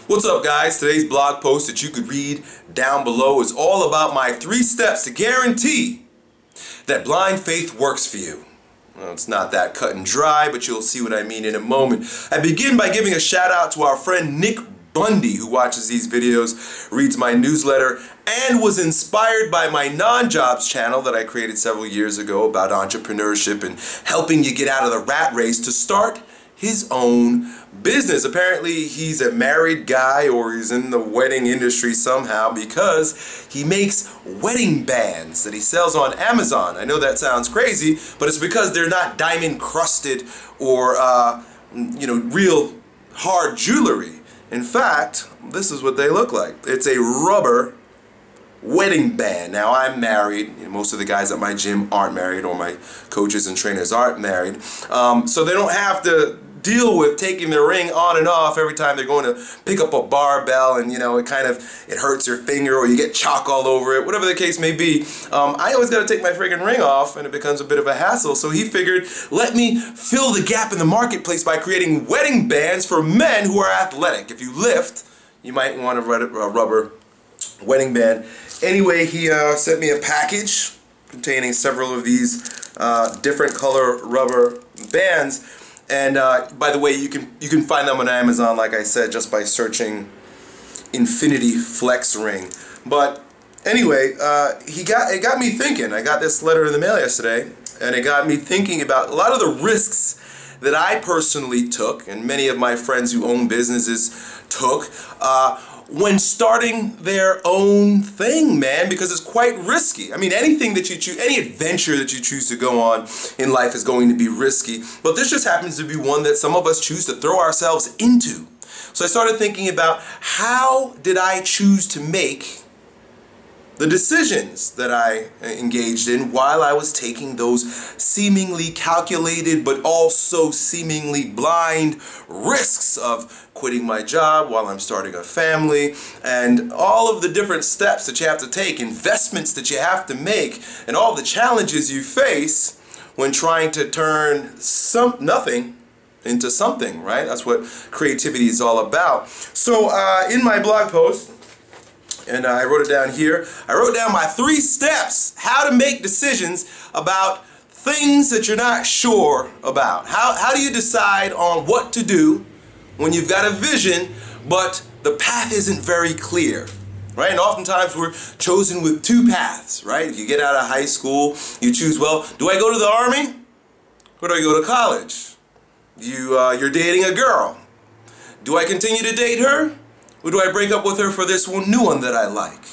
What's up, guys? Today's blog post that you could read down below is all about my 3 steps to guarantee that blind faith works for you. Well, it's not that cut and dry, but you'll see what I mean in a moment. I begin by giving a shout out to our friend Nick Bundy, who watches these videos, reads my newsletter, and was inspired by my non-jobs channel that I created several years ago about entrepreneurship and helping you get out of the rat race to start his own business. Apparently he's a married guy, or he's in the wedding industry somehow, because he makes wedding bands that he sells on Amazon. I know that sounds crazy, but it's because they're not diamond crusted or real hard jewelry. In fact, this is what they look like. It's a rubber wedding band. Now, I'm married. Most of the guys at my gym aren't married, or my coaches and trainers aren't married. So they don't have to deal with taking their ring on and off every time they're going to pick up a barbell, and it hurts your finger, or you get chalk all over it, whatever the case may be. I always got to take my friggin' ring off, and it becomes a bit of a hassle. So he figured, let me fill the gap in the marketplace by creating wedding bands for men who are athletic. If you lift, you might want a rubber wedding band. Anyway, he sent me a package containing several of these different color rubber bands. And by the way, you can find them on Amazon, like I said, just by searching Infinity Flex Ring. But anyway, it got me thinking. I got this letter in the mail yesterday, and it got me thinking about a lot of the risks that I personally took, and many of my friends who own businesses took, when starting their own thing, man, because it's quite risky. I mean, anything that you choose, any adventure that you choose to go on in life is going to be risky, but this just happens to be one that some of us choose to throw ourselves into. So I started thinking about, how did I choose to make the decisions that I engaged in while I was taking those seemingly calculated but also seemingly blind risks of quitting my job while I'm starting a family, and all of the different steps that you have to take, investments that you have to make, and all the challenges you face when trying to turn nothing into something, right? That's what creativity is all about. So in my blog post, and I wrote it down here, I wrote down my 3 steps, how to make decisions about things that you're not sure about. How do you decide on what to do when you've got a vision, but the path isn't very clear, right? And oftentimes we're chosen with 2 paths, right? You get out of high school, you choose, well, do I go to the Army, or do I go to college? You're dating a girl. Do I continue to date her, or do I break up with her for this new one that I like?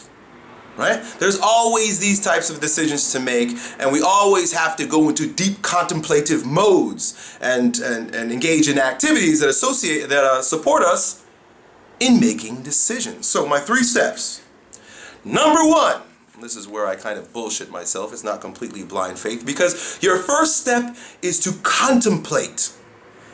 Right? There's always these types of decisions to make, and we always have to go into deep contemplative modes and engage in activities that support us in making decisions. So my 3 steps. Number 1, this is where I kind of bullshit myself. It's not completely blind faith, because your first step is to contemplate.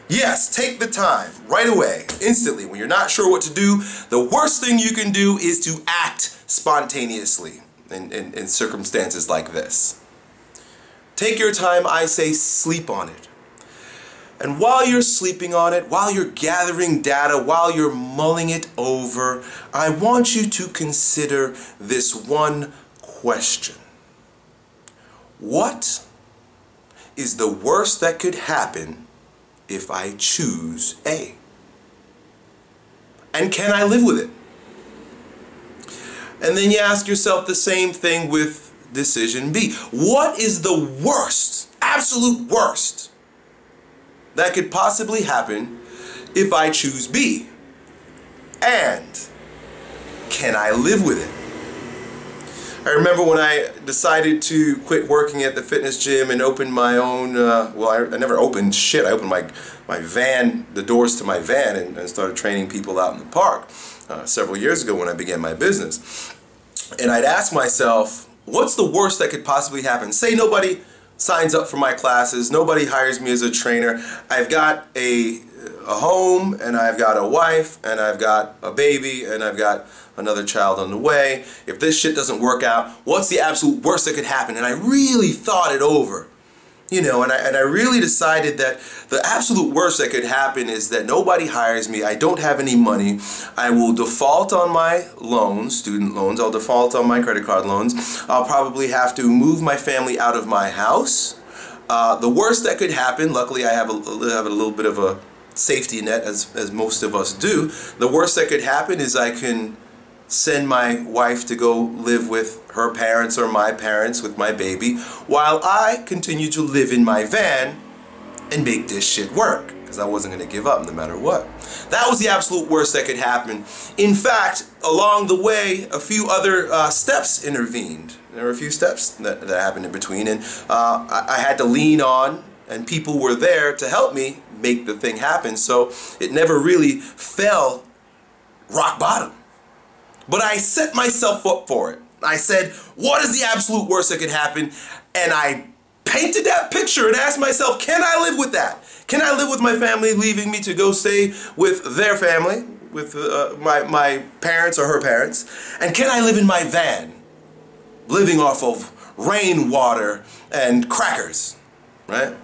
Yes, take the time right away, instantly. When you're not sure what to do, the worst thing you can do is to act spontaneously in circumstances like this. Take your time, I say, sleep on it. And while you're sleeping on it, while you're gathering data, while you're mulling it over, I want you to consider this one question. What is the worst that could happen if I choose A? And can I live with it? And then you ask yourself the same thing with decision B. What is the worst, absolute worst, that could possibly happen if I choose B? And can I live with it? I remember when I decided to quit working at the fitness gym and open my own, I never opened shit. I opened my van, the doors to my van, and started training people out in the park several years ago when I began my business. And I'd ask myself, what's the worst that could possibly happen? Say nobody signs up for my classes, nobody hires me as a trainer, I've got a home, and I've got a wife, and I've got a baby, and I've got another child on the way. If this shit doesn't work out, what's the absolute worst that could happen? And I really thought it over. You know, and I really decided that the absolute worst that could happen is that nobody hires me, I don't have any money, I will default on my loans, student loans, I'll default on my credit card loans, I'll probably have to move my family out of my house. The worst that could happen, luckily I have a little bit of a safety net, as most of us do, the worst that could happen is I can send my wife to go live with her parents or my parents with my baby while I continue to live in my van and make this shit work, because I wasn't going to give up no matter what. That was the absolute worst that could happen. In fact, along the way, a few other steps intervened. There were a few steps that happened in between, and I had to lean on, and people were there to help me make the thing happen, so it never really fell rock bottom. But I set myself up for it. I said, what is the absolute worst that could happen? And I painted that picture and asked myself, can I live with that? Can I live with my family leaving me to go stay with their family, with my parents or her parents? And can I live in my van, living off of rainwater and crackers, right?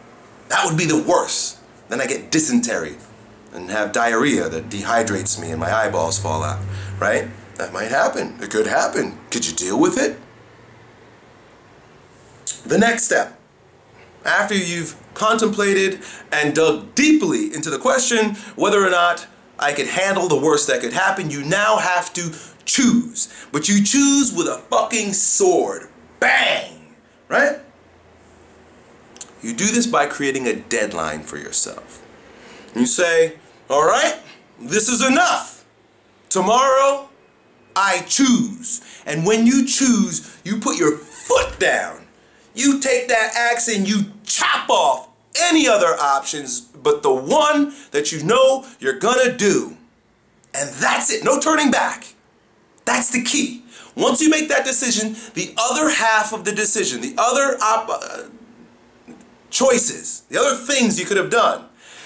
That would be the worst. Then I get dysentery and have diarrhea that dehydrates me and my eyeballs fall out, right? That might happen. It could happen. Could you deal with it? The next step, after you've contemplated and dug deeply into the question whether or not I could handle the worst that could happen, you now have to choose. But you choose with a fucking sword. Bang! Right? You do this by creating a deadline for yourself. You say, all right, this is enough. Tomorrow, I choose. And when you choose, you put your foot down. You take that axe and you chop off any other options but the one that you know you're gonna do. And that's it. No turning back. That's the key. Once you make that decision, the other half of the decision, the other choices, the other things you could have done,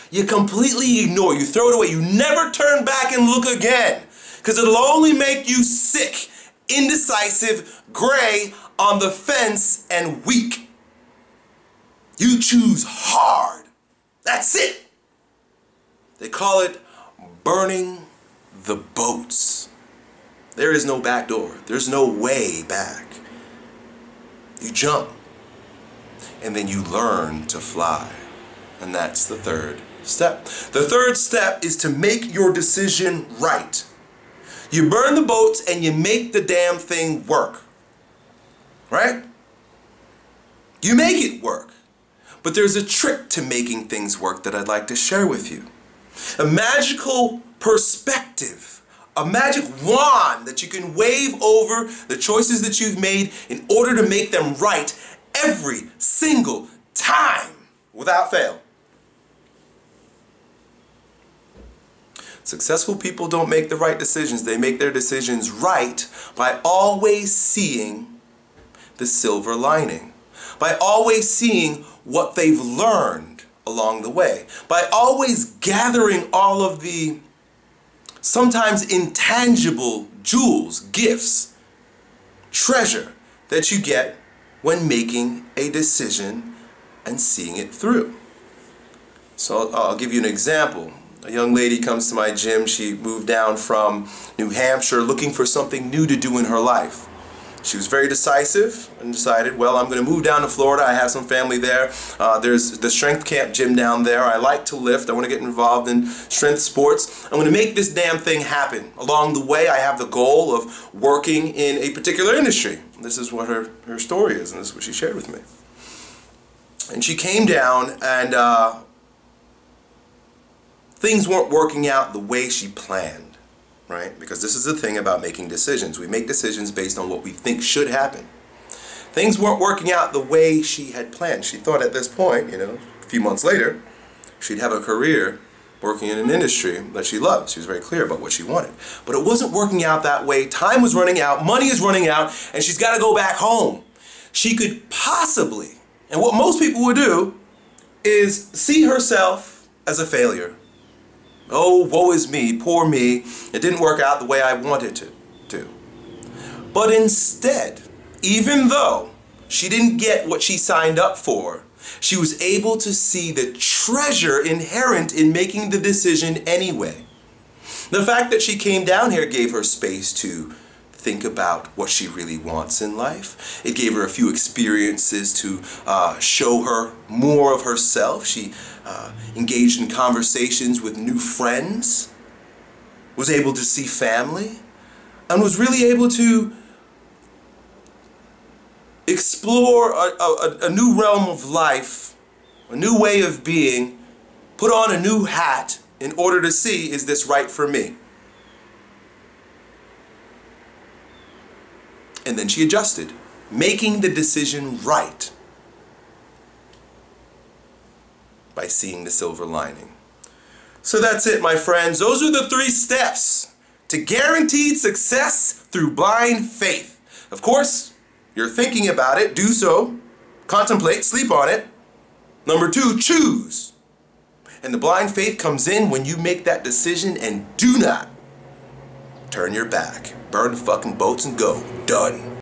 you completely ignore. You throw it away. You never turn back and look again. Because it'll only make you sick, indecisive, gray, on the fence, and weak. You choose hard. That's it. They call it burning the boats. There is no back door. There's no way back. You jump, and then you learn to fly. And that's the third step. The third step is to make your decision right. You burn the boats and you make the damn thing work. Right? You make it work. But there's a trick to making things work that I'd like to share with you. A magical perspective. A magic wand that you can wave over the choices that you've made in order to make them right every single time without fail. Successful people don't make the right decisions. They make their decisions right by always seeing the silver lining. By always seeing what they've learned along the way. By always gathering all of the sometimes intangible jewels, gifts, treasure that you get when making a decision and seeing it through. So I'll give you an example. A young lady comes to my gym. She moved down from New Hampshire looking for something new to do in her life. She was very decisive and decided, well, I'm going to move down to Florida. I have some family there. There's the strength camp gym down there. I like to lift. I want to get involved in strength sports. I'm going to make this damn thing happen. Along the way, I have the goal of working in a particular industry. This is what her story is, and this is what she shared with me. And she came down, and things weren't working out the way she planned. Right? Because this is the thing about making decisions. We make decisions based on what we think should happen. Things weren't working out the way she had planned. She thought at this point, a few months later, she'd have a career working in an industry that she loved. She was very clear about what she wanted. But it wasn't working out that way. Time was running out, money is running out, and she's got to go back home. She could possibly, and what most people would do, is see herself as a failure. Oh, woe is me, poor me, it didn't work out the way I wanted it to. But instead, even though she didn't get what she signed up for, She was able to see the treasure inherent in making the decision anyway. The fact that she came down here gave her space to think about what she really wants in life. It gave her a few experiences to show her more of herself. She engaged in conversations with new friends, was able to see family, and was really able to explore a new realm of life, a new way of being, put on a new hat in order to see, is this right for me? And then she adjusted, making the decision right by seeing the silver lining. So that's it, my friends. Those are the 3 steps to guaranteed success through blind faith. Of course, you're thinking about it, do so. Contemplate, sleep on it. Number 2, choose. And the blind faith comes in when you make that decision and do not turn your back. Burn the fucking boats and go. Done.